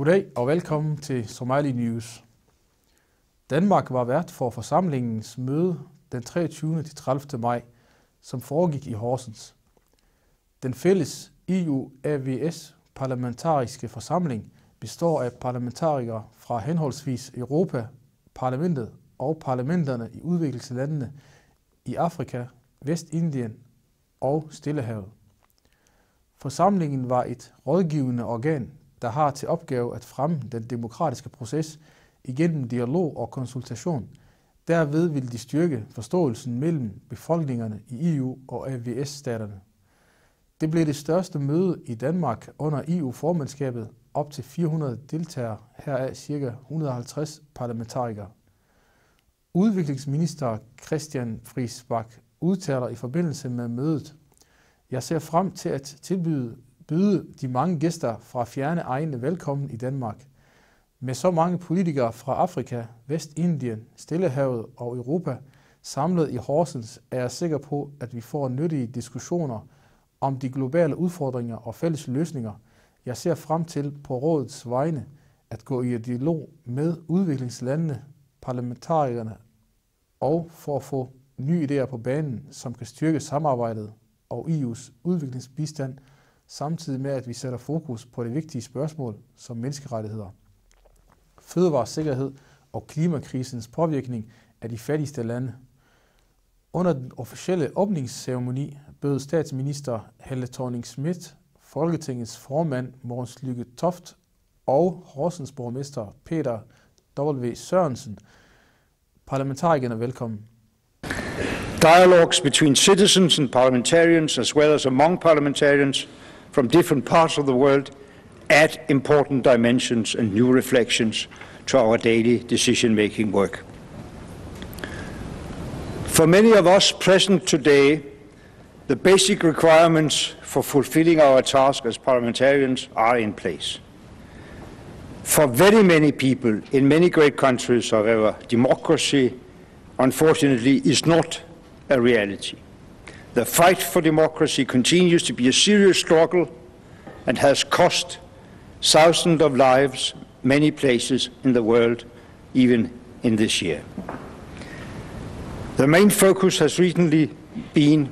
Goddag og velkommen til Somali News. Danmark var vært for forsamlingens møde den 23. til 30. maj, som foregik i Horsens. Den fælles EU-AVS parlamentariske forsamling består af parlamentarikere fra henholdsvis Europa, parlamentet og parlamenterne i udviklingslandene i Afrika, Vestindien og Stillehavet. Forsamlingen var et rådgivende organ, der har til opgave at fremme den demokratiske proces igennem dialog og konsultation. Derved vil de styrke forståelsen mellem befolkningerne i EU og AVS-staterne. Det blev det største møde i Danmark under EU-formandskabet, op til 400 deltagere, heraf ca. 150 parlamentarikere. Udviklingsminister Christian Friis Bach udtaler i forbindelse med mødet: "Jeg ser frem til at byde de mange gæster fra fjerne egne velkommen i Danmark. Med så mange politikere fra Afrika, Vestindien, Stillehavet og Europa samlet i Horsens er jeg sikker på, at vi får nyttige diskussioner om de globale udfordringer og fælles løsninger. Jeg ser frem til på rådets vegne at gå i dialog med udviklingslandene, parlamentarikerne og for at få nye idéer på banen, som kan styrke samarbejdet og EU's udviklingsbistand, samtidig med at vi sætter fokus på det vigtige spørgsmål som menneskerettigheder, fødevaresikkerhed og klimakrisens påvirkning af de fattigste lande." Under den officielle åbningsceremoni bød statsminister Helle Thorning-Schmidt, Folketingets formand Mogens Lykke Toft og Horsens borgmester Peter W. Sørensen parlamentarikerne velkommen. Dialogues between citizens and parliamentarians, as well as among parliamentarians from different parts of the world, add important dimensions and new reflections to our daily decision-making work. For many of us present today, the basic requirements for fulfilling our task as parliamentarians are in place. For very many people in many great countries, however, democracy, unfortunately, is not a reality. The fight for democracy continues to be a serious struggle and has cost thousands of lives many places in the world, even in this year. The main focus has recently been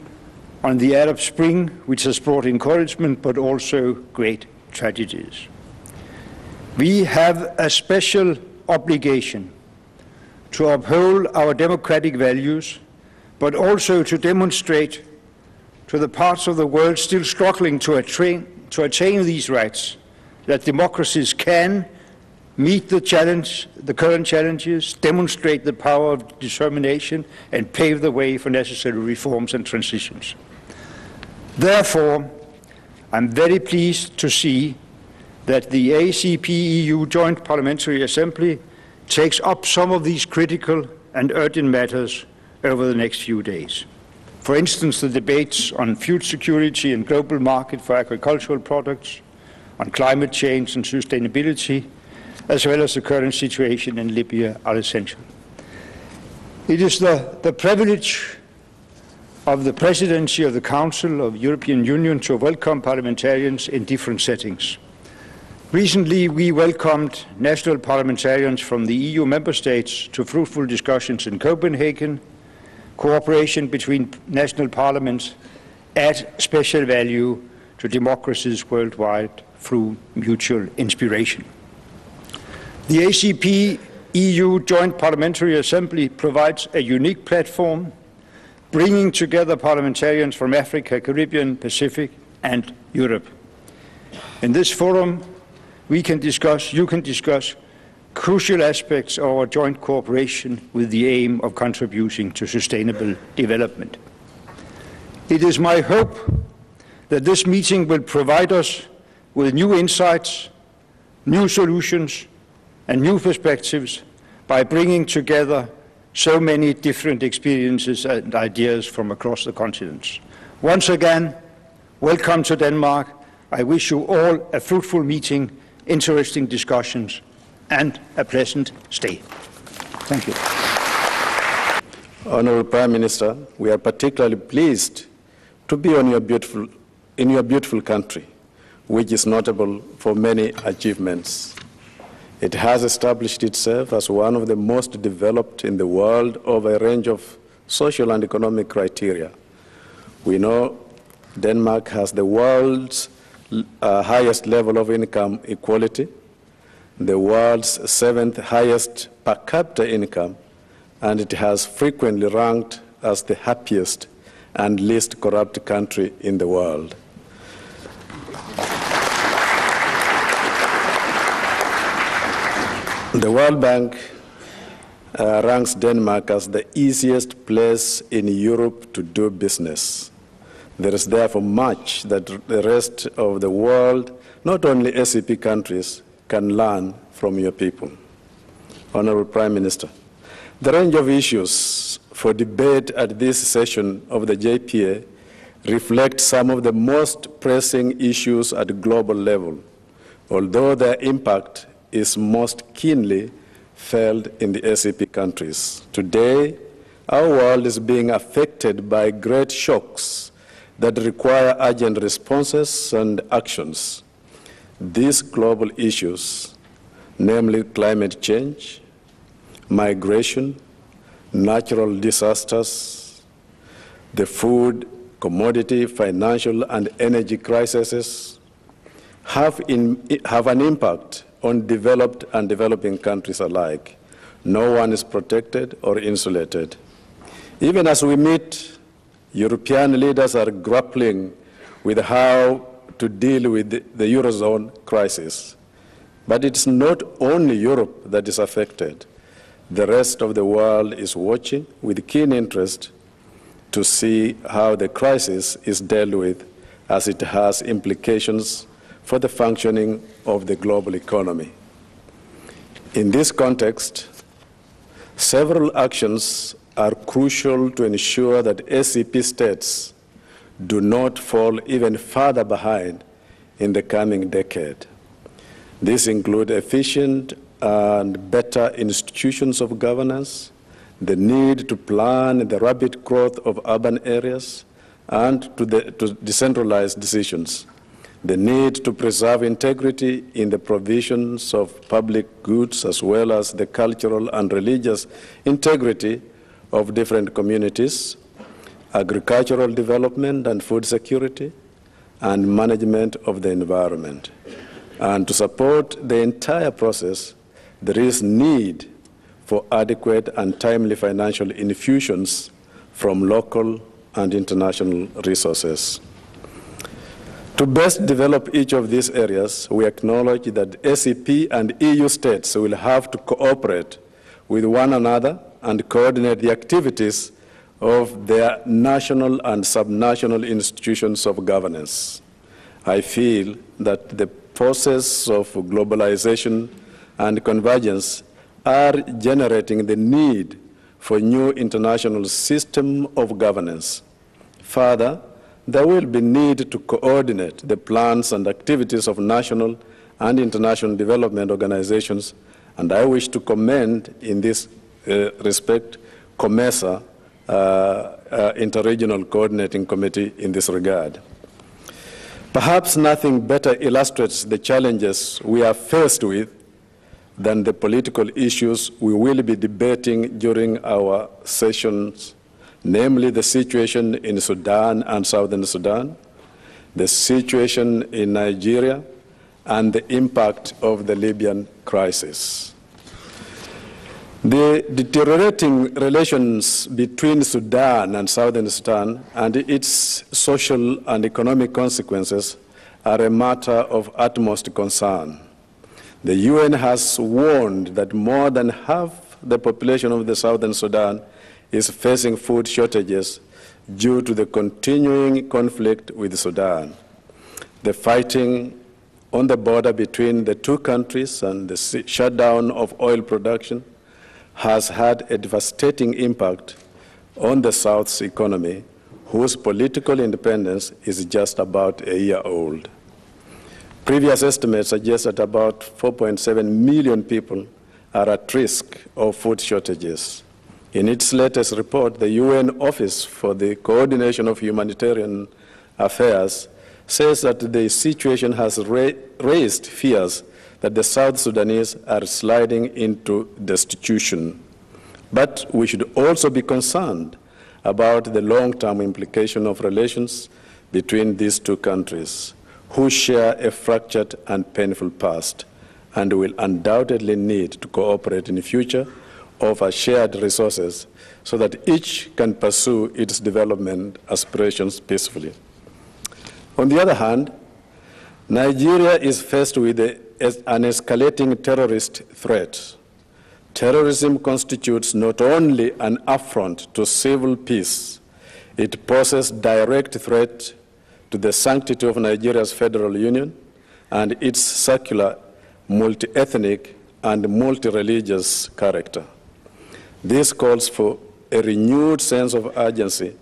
on the Arab Spring, which has brought encouragement but also great tragedies. We have a special obligation to uphold our democratic values, but also to demonstrate to the parts of the world still struggling to attain these rights that democracies can meet the current challenges, demonstrate the power of determination, and pave the way for necessary reforms and transitions. Therefore, I'm very pleased to see that the ACP-EU Joint Parliamentary Assembly takes up some of these critical and urgent matters over the next few days. For instance, the debates on food security and global market for agricultural products, on climate change and sustainability, as well as the current situation in Libya, are essential. It is the privilege of the Presidency of the Council of the European Union to welcome parliamentarians in different settings. Recently, we welcomed national parliamentarians from the EU member states to fruitful discussions in Copenhagen. Cooperation between national parliaments adds special value to democracies worldwide through mutual inspiration. The ACP-EU Joint Parliamentary Assembly provides a unique platform, bringing together parliamentarians from Africa, Caribbean, Pacific, and Europe. In this forum, you can discuss crucial aspects of our joint cooperation with the aim of contributing to sustainable development. It is my hope that this meeting will provide us with new insights, new solutions, and new perspectives by bringing together so many different experiences and ideas from across the continents. Once again, welcome to Denmark. I wish you all a fruitful meeting, interesting discussions, and a pleasant stay. Thank you. Honorable Prime Minister, we are particularly pleased to be in your beautiful country, which is notable for many achievements. It has established itself as one of the most developed in the world over a range of social and economic criteria. We know Denmark has the world's highest level of income equality, the world's 7th highest per capita income, and it has frequently ranked as the happiest and least corrupt country in the world. The World Bank ranks Denmark as the easiest place in Europe to do business. There is therefore much that the rest of the world, not only ACP countries, can learn from your people. Honorable Prime Minister, the range of issues for debate at this session of the JPA reflect some of the most pressing issues at a global level, although their impact is most keenly felt in the ACP countries. Today, our world is being affected by great shocks that require urgent responses and actions. These global issues, namely climate change, migration, natural disasters, the food, commodity, financial, and energy crises, have an impact on developed and developing countries alike. No one is protected or insulated. Even as we meet, European leaders are grappling with how to deal with the Eurozone crisis. But it's not only Europe that is affected. The rest of the world is watching with keen interest to see how the crisis is dealt with, as it has implications for the functioning of the global economy. In this context, several actions are crucial to ensure that ACP states do not fall even further behind in the coming decade. These include efficient and better institutions of governance, the need to plan the rapid growth of urban areas, and to decentralize decisions, the need to preserve integrity in the provisions of public goods, as well as the cultural and religious integrity of different communities, agricultural development and food security, and management of the environment. And to support the entire process, there is need for adequate and timely financial infusions from local and international resources. To best develop each of these areas, we acknowledge that ACP and EU states will have to cooperate with one another and coordinate the activities of their national and subnational institutions of governance. I feel that the process of globalization and convergence are generating the need for new international system of governance. Further, there will be need to coordinate the plans and activities of national and international development organizations, and I wish to commend in this respect COMESA, Interregional Coordinating Committee, in this regard. Perhaps nothing better illustrates the challenges we are faced with than the political issues we will be debating during our sessions, namely the situation in Sudan and Southern Sudan, the situation in Nigeria, and the impact of the Libyan crisis. The deteriorating relations between Sudan and Southern Sudan and its social and economic consequences are a matter of utmost concern. The UN has warned that more than half the population of the Southern Sudan is facing food shortages due to the continuing conflict with Sudan. The fighting on the border between the two countries and the shutdown of oil production has had a devastating impact on the South's economy, whose political independence is just about a year old. Previous estimates suggest that about 4.7 million people are at risk of food shortages. In its latest report, the UN Office for the Coordination of Humanitarian Affairs says that the situation has raised fears that the South Sudanese are sliding into destitution. But we should also be concerned about the long-term implication of relations between these two countries, who share a fractured and painful past, and will undoubtedly need to cooperate in the future over shared resources so that each can pursue its development aspirations peacefully. On the other hand, Nigeria is faced with an escalating terrorist threat. Terrorism constitutes not only an affront to civil peace, it poses direct threat to the sanctity of Nigeria's federal union and its secular, multi-ethnic, and multi-religious character. This calls for a renewed sense of urgency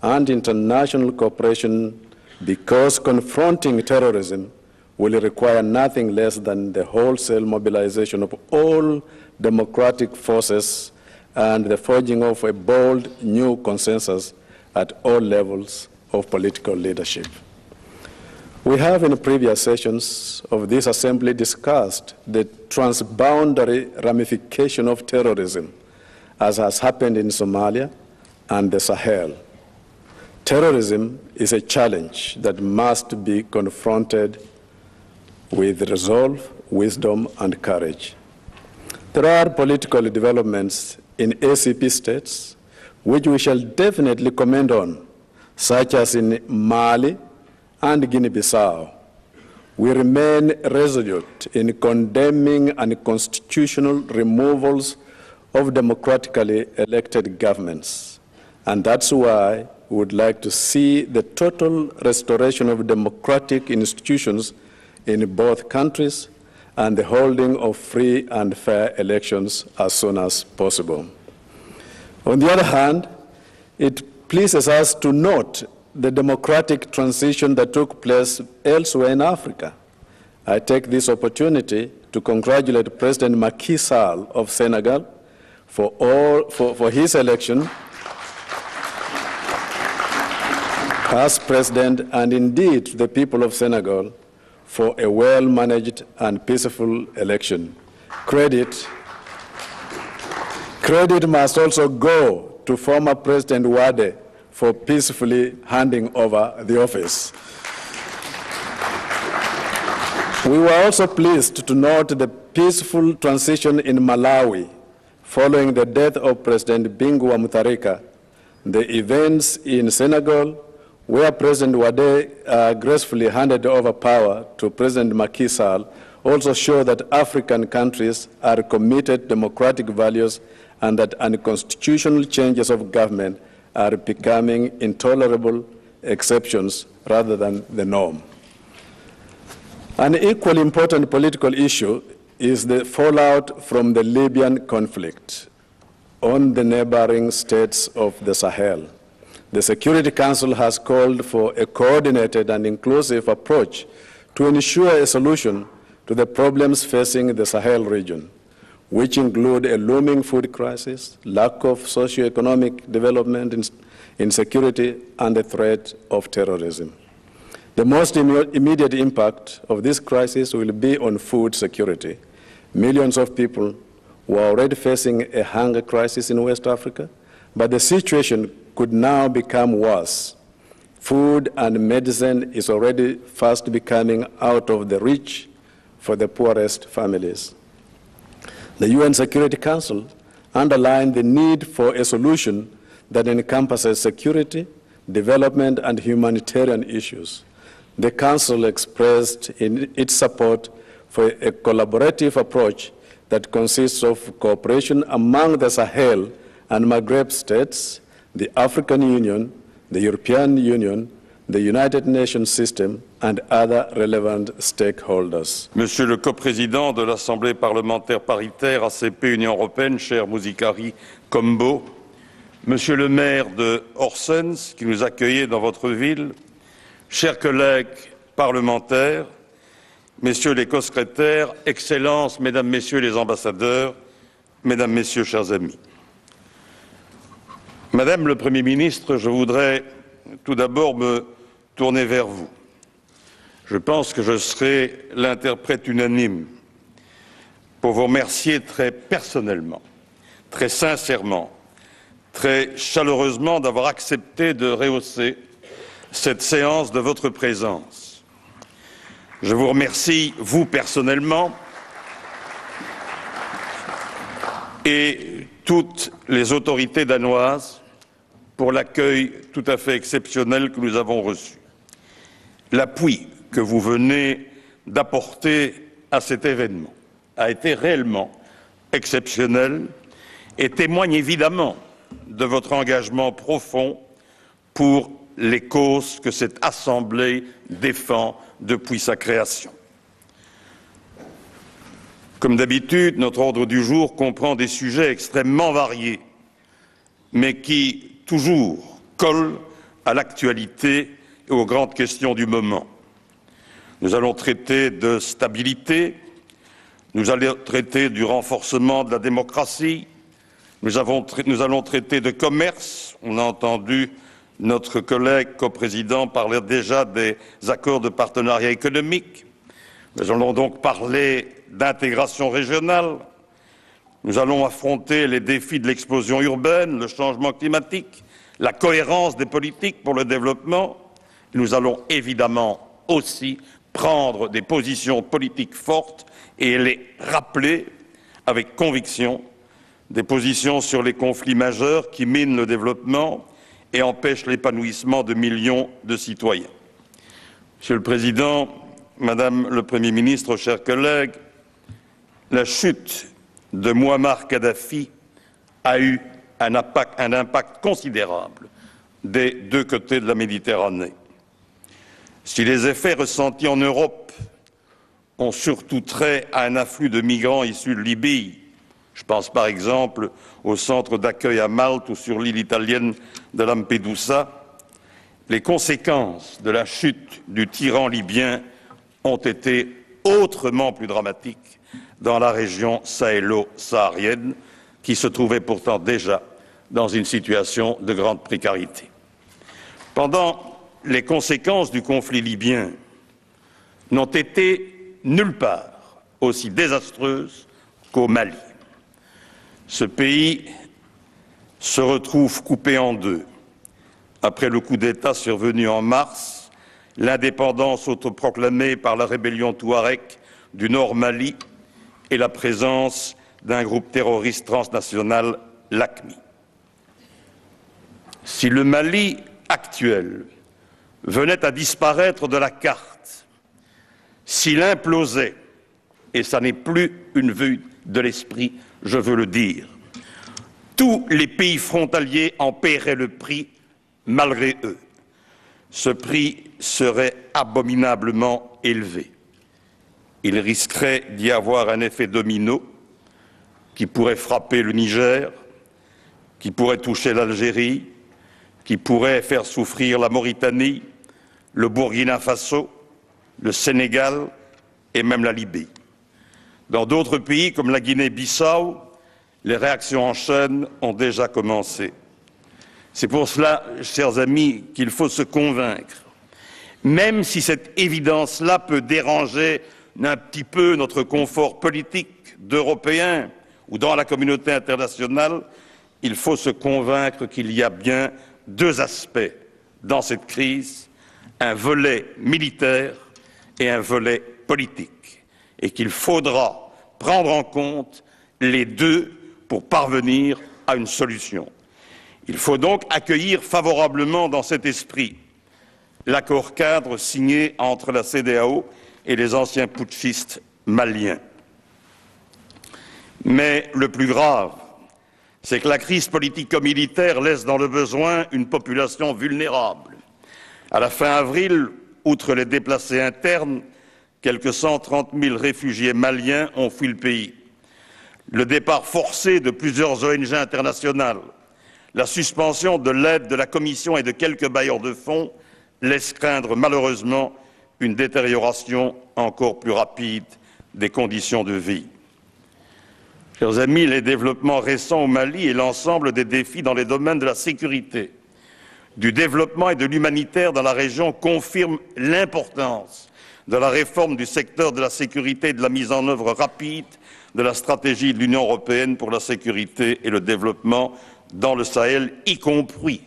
and international cooperation, because confronting terrorism will require nothing less than the wholesale mobilization of all democratic forces and the forging of a bold new consensus at all levels of political leadership. We have in previous sessions of this Assembly discussed the transboundary ramification of terrorism, as has happened in Somalia and the Sahel. Terrorism is a challenge that must be confronted with resolve, wisdom, and courage. There are political developments in ACP states which we shall definitely comment on, such as in Mali and Guinea-Bissau. We remain resolute in condemning unconstitutional removals of democratically elected governments, and that's why we would like to see the total restoration of democratic institutions in both countries and the holding of free and fair elections as soon as possible. On the other hand, it pleases us to note the democratic transition that took place elsewhere in Africa. I take this opportunity to congratulate President Macky Sall of Senegal for his election as president, and indeed the people of Senegal for a well-managed and peaceful election. Credit must also go to former President Wade for peacefully handing over the office. We were also pleased to note the peaceful transition in Malawi following the death of President Bingu wa Mutharika. The events in Senegal, where President Wade gracefully handed over power to President Macky Sall, also show that African countries are committed to democratic values and that unconstitutional changes of government are becoming intolerable exceptions rather than the norm. An equally important political issue is the fallout from the Libyan conflict on the neighboring states of the Sahel. The Security Council has called for a coordinated and inclusive approach to ensure a solution to the problems facing the Sahel region, which include a looming food crisis, lack of socio-economic development, insecurity, and the threat of terrorism. The most immediate impact of this crisis will be on food security. Millions of people were already facing a hunger crisis in West Africa, but the situation could now become worse. Food and medicine is already fast becoming out of the reach for the poorest families. The UN Security Council underlined the need for a solution that encompasses security, development, and humanitarian issues. The Council expressed its support for a collaborative approach that consists of cooperation among the Sahel and Maghreb states, the African Union, the European Union, the United Nations system, and other relevant stakeholders. Monsieur le coprésident de l'Assemblée parlementaire paritaire ACP-Union européenne, cher Muzikari Kombo, Monsieur le maire de Horsens, qui nous accueillait dans votre ville, chers collègues parlementaires, Messieurs les co-secrétaires, Excellences, Mesdames, Messieurs les ambassadeurs, Mesdames, Messieurs, chers amis. Madame le Premier ministre, je voudrais tout d'abord me tourner vers vous. Je pense que je serai l'interprète unanime pour vous remercier très personnellement, très sincèrement, très chaleureusement d'avoir accepté de rehausser cette séance de votre présence. Je vous remercie, vous personnellement, et toutes les autorités danoises pour l'accueil tout à fait exceptionnel que nous avons reçu. L'appui que vous venez d'apporter à cet événement a été réellement exceptionnel et témoigne évidemment de votre engagement profond pour les causes que cette Assemblée défend depuis sa création. Comme d'habitude, notre ordre du jour comprend des sujets extrêmement variés, mais qui toujours collent à l'actualité et aux grandes questions du moment. Nous allons traiter de stabilité, nous allons traiter du renforcement de la démocratie, nous allons traiter de commerce. On a entendu notre collègue coprésident parler déjà des accords de partenariat économique. Nous allons donc parler d'intégration régionale. Nous allons affronter les défis de l'explosion urbaine, le changement climatique, la cohérence des politiques pour le développement. Nous allons évidemment aussi prendre des positions politiques fortes et les rappeler avec conviction, des positions sur les conflits majeurs qui minent le développement et empêchent l'épanouissement de millions de citoyens. Monsieur le Président, Madame le Premier ministre, chers collègues, la chute de Mouammar Kadhafi a eu un impact considérable des deux côtés de la Méditerranée. Si les effets ressentis en Europe ont surtout trait à un afflux de migrants issus de Libye, je pense par exemple au centre d'accueil à Malte ou sur l'île italienne de Lampedusa, les conséquences de la chute du tyran libyen ont été autrement plus dramatiques dans la région sahélo-saharienne, qui se trouvait pourtant déjà dans une situation de grande précarité. Pendant les conséquences du conflit libyen n'ont été nulle part aussi désastreuses qu'au Mali. Ce pays se retrouve coupé en deux. Après le coup d'État survenu en mars, l'indépendance autoproclamée par la rébellion Touareg du Nord Mali et la présence d'un groupe terroriste transnational, l'AQMI. Si le Mali actuel venait à disparaître de la carte, s'il implosait, et ça n'est plus une vue de l'esprit, je veux le dire, tous les pays frontaliers en paieraient le prix malgré eux. Ce prix serait abominablement élevé. Il risquerait d'y avoir un effet domino qui pourrait frapper le Niger, qui pourrait toucher l'Algérie, qui pourrait faire souffrir la Mauritanie, le Burkina Faso, le Sénégal et même la Libye. Dans d'autres pays comme la Guinée-Bissau, les réactions en chaîne ont déjà commencé. C'est pour cela, chers amis, qu'il faut se convaincre, même si cette évidence-là peut déranger un petit peu notre confort politique d'Européens ou dans la communauté internationale, il faut se convaincre qu'il y a bien deux aspects dans cette crise, un volet militaire et un volet politique, et qu'il faudra prendre en compte les deux pour parvenir à une solution. Il faut donc accueillir favorablement dans cet esprit l'accord cadre signé entre la CEDEAO et les anciens putschistes maliens. Mais le plus grave, c'est que la crise politico-militaire laisse dans le besoin une population vulnérable. À la fin avril, outre les déplacés internes, quelques 130 000 réfugiés maliens ont fui le pays. Le départ forcé de plusieurs ONG internationales, la suspension de l'aide de la Commission et de quelques bailleurs de fonds laissent craindre malheureusement une détérioration encore plus rapide des conditions de vie. Chers amis, les développements récents au Mali et l'ensemble des défis dans les domaines de la sécurité, du développement et de l'humanitaire dans la région confirment l'importance de la réforme du secteur de la sécurité et de la mise en œuvre rapide de la stratégie de l'Union européenne pour la sécurité et le développement dans le Sahel, y compris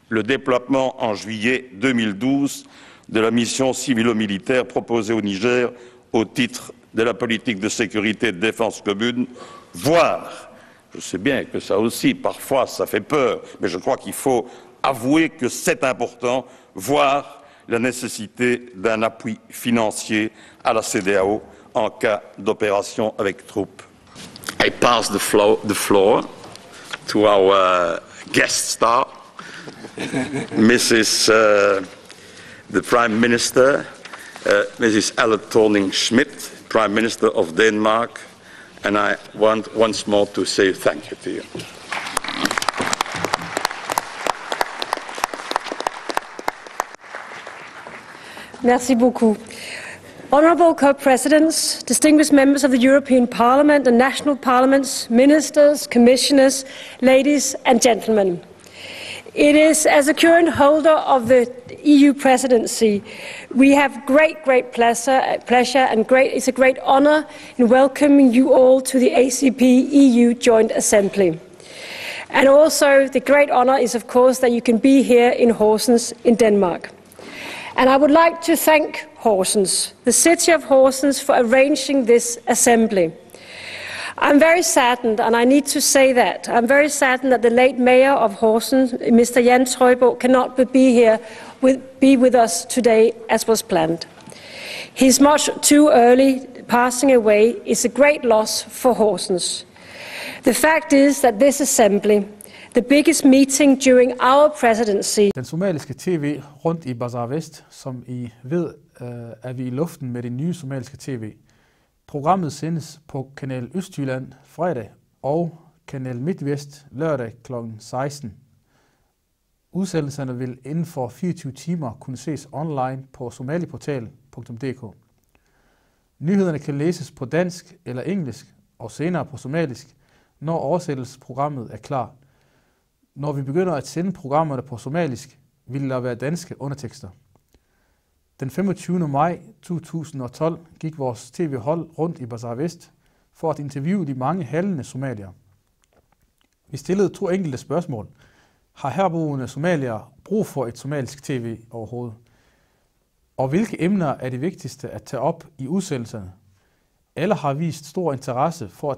le déploiement en juillet 2012 de la mission civilo-militaire proposée au Niger au titre de la politique de sécurité et de défense commune, voire, je sais bien que ça aussi, parfois, ça fait peur, mais je crois qu'il faut avouer que c'est important, voire la nécessité d'un appui financier à la CEDEAO en cas d'opération avec troupes. I pass the floor to our guest star, Mrs. The Prime Minister, Mrs. Ella Thorning-Schmidt, Prime Minister of Denmark, and I want once more to say thank you to you. Merci beaucoup. Honourable co-presidents, distinguished members of the European Parliament and national parliaments, ministers, commissioners, ladies and gentlemen. It is, as a current holder of the EU presidency, we have great pleasure and it's a great honour in welcoming you all to the ACP-EU Joint Assembly. And also the great honour is, of course, that you can be here in Horsens in Denmark. And I would like to thank Horsens, the city of Horsens, for arranging this assembly. I'm very saddened, and I need to say that, I'm very saddened that the late mayor of Horsens, Mr. Jan Trøjborg, cannot be with us today as was planned. His much too early passing away is a great loss for Horsens. The fact is that this assembly, the biggest meeting during our presidency. Den somaliske tv rundt i Bazar Vest, som I ved, er vi i luften med det nye somaliske tv. Programmet sendes på Kanal Østjylland fredag og Kanal MidtVest lørdag kl. 16. Udsendelserne vil inden for 24 timer kunne ses online på somaliportal.dk. Nyhederne kan læses på dansk eller engelsk og senere på somalisk, når oversættelsesprogrammet er klar. Når vi begynder at sende programmerne på somalisk, vil der være danske undertekster. Den 25. maj 2012 gik vores tv-hold rundt i Bazar Vest for at interviewe de mange handlende somaliere. Vi stillede 2 enkelte spørgsmål. Har herboende somaliere brug for et somalisk tv overhovedet? Og hvilke emner er det vigtigste at tage op i udsendelserne? Alle har vist stor interesse for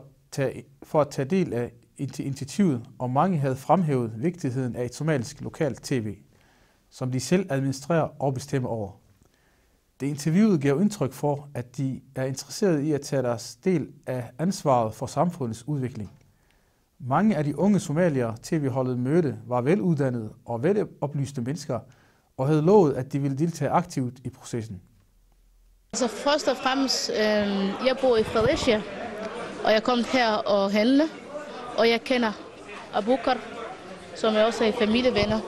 at tage del af initiativet, og mange havde fremhævet vigtigheden af et somalisk lokalt tv, som de selv administrerer og bestemmer over. Det interviewet gav indtryk for, at de er interesserede i at tage deres del af ansvaret for samfundets udvikling. Mange af de unge somaliere tv-holdet mødte var veluddannede og veloplyste mennesker, og havde lovet, at de ville deltage aktivt i processen. Altså først og fremmest, jeg bor i Fredericia, og jeg kom her og handle, og jeg kender Abukar, som er også er familievenner.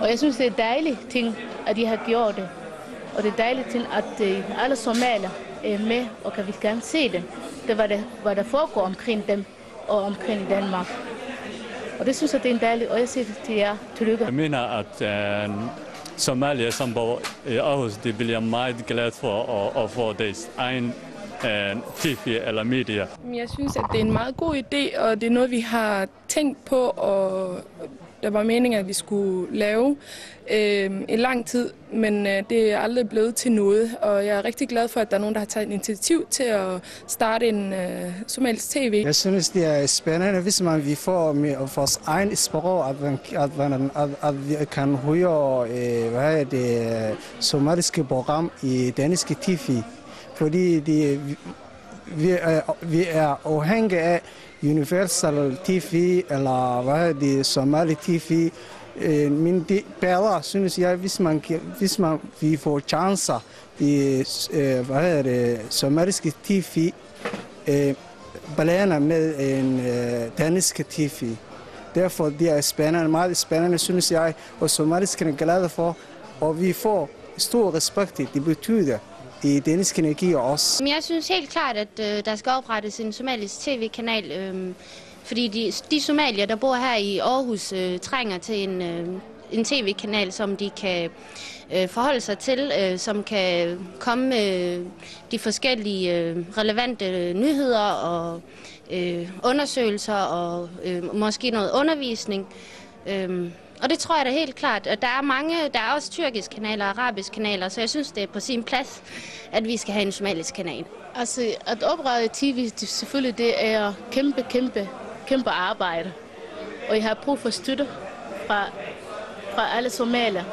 Og jeg synes, det er dejligt ting, at de har gjort det. Og det er dejligt ting, at alle somalier er med og kan vi gerne se det. Det var det, hvad der foregår omkring dem og omkring Danmark. Og det synes jeg, det er dejligt, og jeg siger til jer, tillykke. Jeg mener, at Somalia, som bor i Aarhus, det bliver meget glad for at få deres egen tv eller medier. Jeg synes, at det er en meget god idé, og det er noget, vi har tænkt på, og der var meningen, at vi skulle lave en lang tid, men det er aldrig blevet til noget, og jeg er rigtig glad for, at der er nogen, der har taget et initiativ til at starte en somalisk tv. Jeg synes, det er spændende, hvis vi får med vores egen sprog, at vi kan høre somaliske program i danske tv, fordi vi er afhængige af Universal TV eller Somali TV. Men det bedre, synes jeg, hvis vi får chancer i somaliske TV blander med en dansk TV. Derfor det er spændende, meget spændende, synes jeg, og somaliskerne er glade for, og vi får stor respekt, det betyder i dansk energi også. Jeg synes helt klart, at der skal oprettes en somalisk tv-kanal, fordi de somalier, der bor her i Aarhus, trænger til en tv-kanal, som de kan forholde sig til, som kan komme med de forskellige relevante nyheder og undersøgelser og måske noget undervisning. Og det tror jeg da helt klart. Der er også tyrkiske kanaler og arabiske kanaler, så jeg synes, det er på sin plads, at vi skal have en somalisk kanal. Altså, at oprette TV, selvfølgelig det er kæmpe arbejde. Og jeg har brug for støtte fra alle somalier.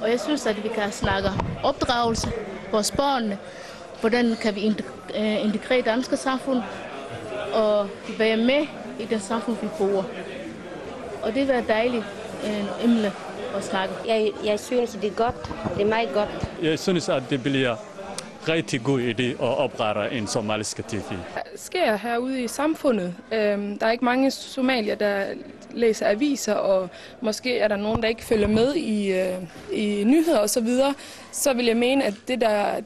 Og jeg synes, at vi kan snakke opdragelse vores børn. Hvordan kan vi integrere danske samfund og være med i det samfund, vi bor. Og det er dejligt emne at snakke. Jeg synes, det er godt. Det er meget godt. Jeg synes, at det bliver rigtig god idé at oprette en somalisk TV. Der sker herude i samfundet. Der er ikke mange somalier, der læser aviser, og måske er der nogen, der ikke følger med i nyheder osv. Så vil jeg mene, at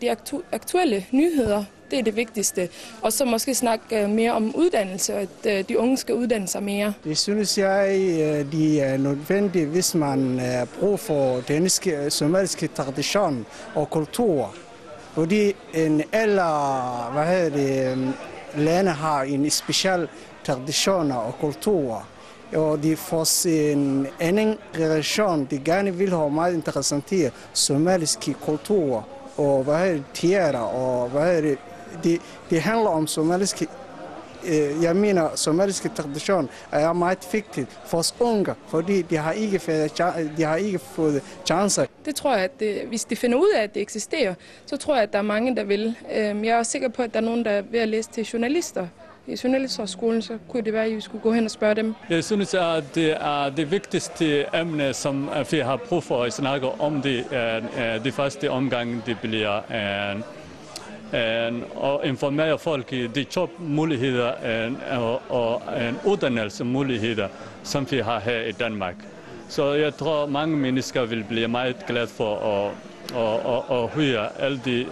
de aktuelle nyheder, det er det vigtigste. Og så måske snakke mere om uddannelse, og at de unge skal uddanne sig mere. Det synes jeg, de er nødvendigt, hvis man bruger for den somaliske tradition og kultur. Fordi alle lande har en speciel traditioner og kultur. Og de får en anden relation, de gerne vil have meget interessante somaliske kultur og teater og det handler om somaliske. Jeg mener, somaliske tradition er meget vigtigt for os unge, fordi de har ikke fået chancer. Det tror jeg, at hvis de finder ud af, at det eksisterer, så tror jeg, at der er mange, der vil. Jeg er også sikker på, at der er nogen, der er ved at læse til journalister. I journalisterskolen, så kunne det være, at vi skulle gå hen og spørge dem. Jeg synes, at det er det vigtigste emne, som vi har brug for at snakke om. Det første omgang, det bliver og informere folk i de jobmuligheder og uddannelsesmuligheder, som vi har her i Danmark. Så jeg tror, mange mennesker vil blive meget glade for at høre alle de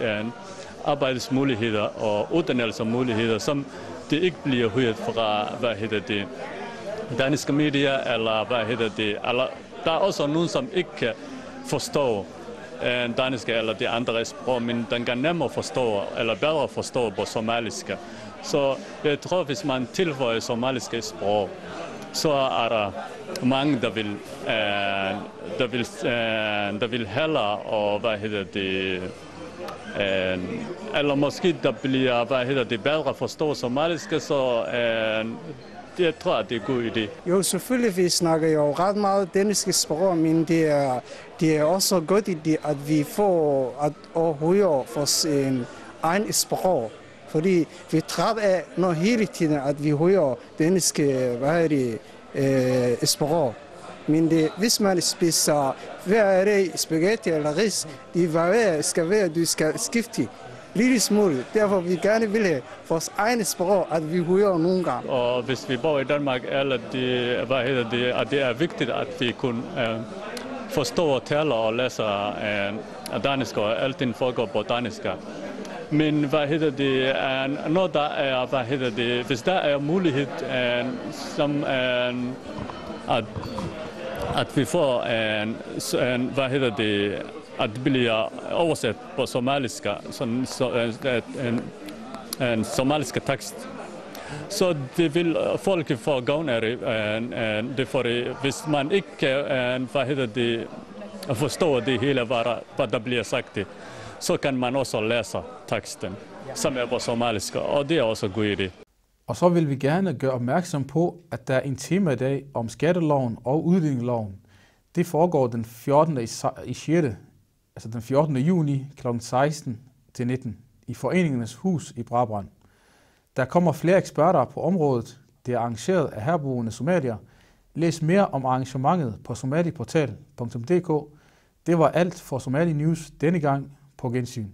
arbejdsmuligheder og uddannelsesmuligheder, som det ikke bliver hørt fra, danske medier, eller der er også nogen, som ikke kan forstå danske eller de andre sprog, men den kan nemmere forstå, eller bedre forstå på somaliske. Så jeg tror, hvis man tilføjer somaliske sprog, så er der mange, der vil hellere, og eller måske der bliver, bedre forstå somaliske, så jeg tror, at det er en god idé. Jo, selvfølgelig, vi snakker jo ret meget danske sprog, men det er også godt idé, at vi får at høre for en egen sprog. Fordi vi er træt af når hele tiden, at vi hører danske sprog. Men hvis man spiser hver dag spaghetti eller ris, du skal skifte lille smule. Derfor vi gerne vil have vores egne sprog, at vi hører nogle gange. Og hvis vi bor i Danmark, at det er vigtigt, at vi kun forstår, taler og læser dansk, og alt det foregår på dansk. Men når der er, hvis der er mulighed, som at vi får at det bliver oversat på somalisk, en somalisk tekst. Så det vil folk få gavn af det. Hvis man ikke kan forstå det hele, hvad der bliver sagt, så kan man også læse teksten, som er på somalisk, og det er også en god idé. Og så vil vi gerne gøre opmærksom på, at der er en temadag om skatteloven og udligningsloven. Det foregår den 14. i 6., altså den 14. juni kl. 16 til 19 i Foreningernes Hus i Brabrand. Der kommer flere eksperter på området. Det er arrangeret af herboende somalier. Læs mere om arrangementet på somaliportal.dk. Det var alt for Somali News denne gang. På gensyn.